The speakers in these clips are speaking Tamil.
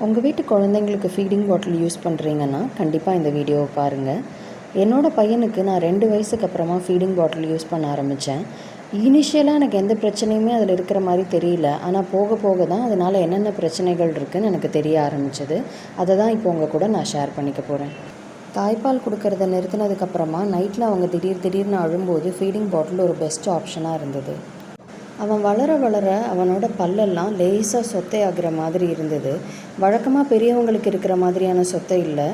உங்கள் வீட்டு குழந்தைங்களுக்கு ஃபீடிங் பாட்டில் யூஸ் பண்ணுறீங்கன்னா கண்டிப்பாக இந்த வீடியோவை பாருங்கள். என்னோடய பையனுக்கு நான் 2 வயசுக்கு அப்புறமா ஃபீடிங் பாட்டில் யூஸ் பண்ண ஆரம்பித்தேன். இனிஷியலாக எனக்கு எந்த பிரச்சனையுமே அதில் இருக்கிற மாதிரி தெரியல. ஆனால் போக போக தான் அதனால் என்னென்ன பிரச்சனைகள் இருக்குதுன்னு எனக்கு தெரிய ஆரம்பிச்சது. அதை தான் இப்போ உங்கள் கூட நான் ஷேர் பண்ணிக்க போகிறேன். தாய்ப்பால் கொடுக்கறத நிறுத்தினதுக்கப்புறமா நைட்டில் அவங்க திடீர்னு அழும்போது ஃபீடிங் பாட்டில் ஒரு பெஸ்ட் ஆப்ஷனாக இருந்தது. அவன் வளர வளர அவனோட பல்லெல்லாம் லேசாக சொத்தையாகிற மாதிரி இருந்தது. வழக்கமாக பெரியவங்களுக்கு இருக்கிற மாதிரியான சொத்தை இல்லை,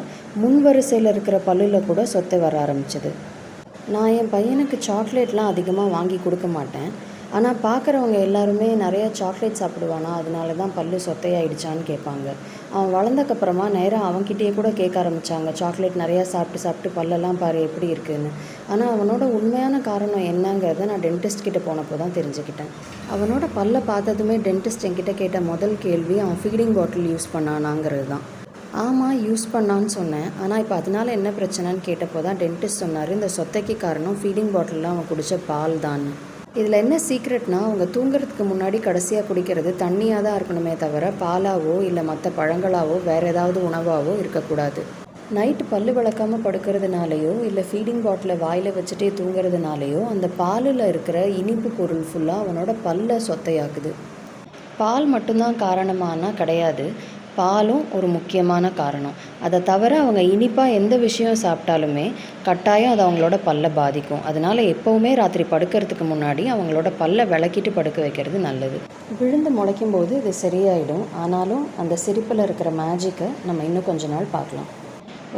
முன் வரிசையில் இருக்கிற பல்லில் கூட சொத்தை வர ஆரம்பிச்சது. நான் என் பையனுக்கு சாக்லேட்லாம் அதிகமாக வாங்கி கொடுக்க மாட்டேன். ஆனால் பார்க்குறவங்க எல்லாருமே நிறையா சாக்லேட் சாப்பிடுவானா, அதனால தான் பல்லு சொத்தையாயிடுச்சான்னு கேட்பாங்க. அவன் வளர்ந்தக்கப்புறமா நேராக அவன்கிட்டயே கூட கேட்க ஆரம்பித்தாங்க, சாக்லேட் நிறையா சாப்பிட்டு பல்லெல்லாம் பாரு எப்படி இருக்குதுன்னு. ஆனால் அவனோட உண்மையான காரணம் என்னங்கிறத நான் டென்டிஸ்ட் கிட்டே போனப்போ தான் தெரிஞ்சுக்கிட்டேன். அவனோட பல்லை பார்த்ததுமே டென்டிஸ்ட் என்கிட்ட கேட்ட முதல் கேள்வி அவன் ஃபீடிங் பாட்டில் யூஸ் பண்ணானாங்கிறது தான். ஆமாம், யூஸ் பண்ணான்னு சொன்னேன். ஆனால் இப்போ அதனால் என்ன பிரச்சனைன்னு கேட்டப்போ தான் டென்டிஸ்ட் சொன்னார், இந்த சொத்தைக்கு காரணம் ஃபீடிங் பாட்டிலில் அவன் குடித்த பால் தான். இதில் என்ன சீக்ரெட்னா, அவங்க தூங்குறதுக்கு முன்னாடி கடைசியாக குடிக்கிறது தண்ணியாக தான் இருக்கணுமே தவிர பாலாவோ இல்லை மற்ற பழங்களாவோ வேறு ஏதாவது உணவாவோ இருக்கக்கூடாது. நைட்டு பல்லு விளக்காமல் படுக்கிறதுனாலையோ இல்லை ஃபீடிங் பாட்டிலை வாயில் வச்சுட்டே தூங்குறதுனாலையோ அந்த பாலில் இருக்கிற இனிப்பு பொருள் ஃபுல்லாக அவனோட பல்லை சொத்தையாக்குது. பால் மட்டும்தான் காரணமானால் கிடையாது, பாலும் ஒரு முக்கியமான காரணம். அதை தவிர அவங்க இனிப்பாக எந்த விஷயம் சாப்பிட்டாலுமே கட்டாயம் அது அவங்களோட பல்லை பாதிக்கும். அதனால் எப்போவுமே ராத்திரி படுக்கிறதுக்கு முன்னாடி அவங்களோட பல்லை விளக்கிட்டு படுக்க வைக்கிறது நல்லது. விழுந்து முளைக்கும் போது இது சரியாயிடும். ஆனாலும் அந்த சிரிப்பில் இருக்கிற மேஜிக்கை நம்ம இன்னும் கொஞ்ச நாள் பார்க்கலாம்.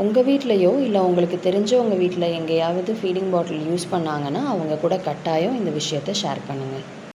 உங்கள் வீட்லேயோ இல்லை உங்களுக்கு தெரிஞ்சவங்க வீட்டில் எங்கேயாவது ஃபீடிங் பாட்டில் யூஸ் பண்ணாங்கன்னா அவங்க கூட கட்டாயம் இந்த விஷயத்தை ஷேர் பண்ணுங்கள்.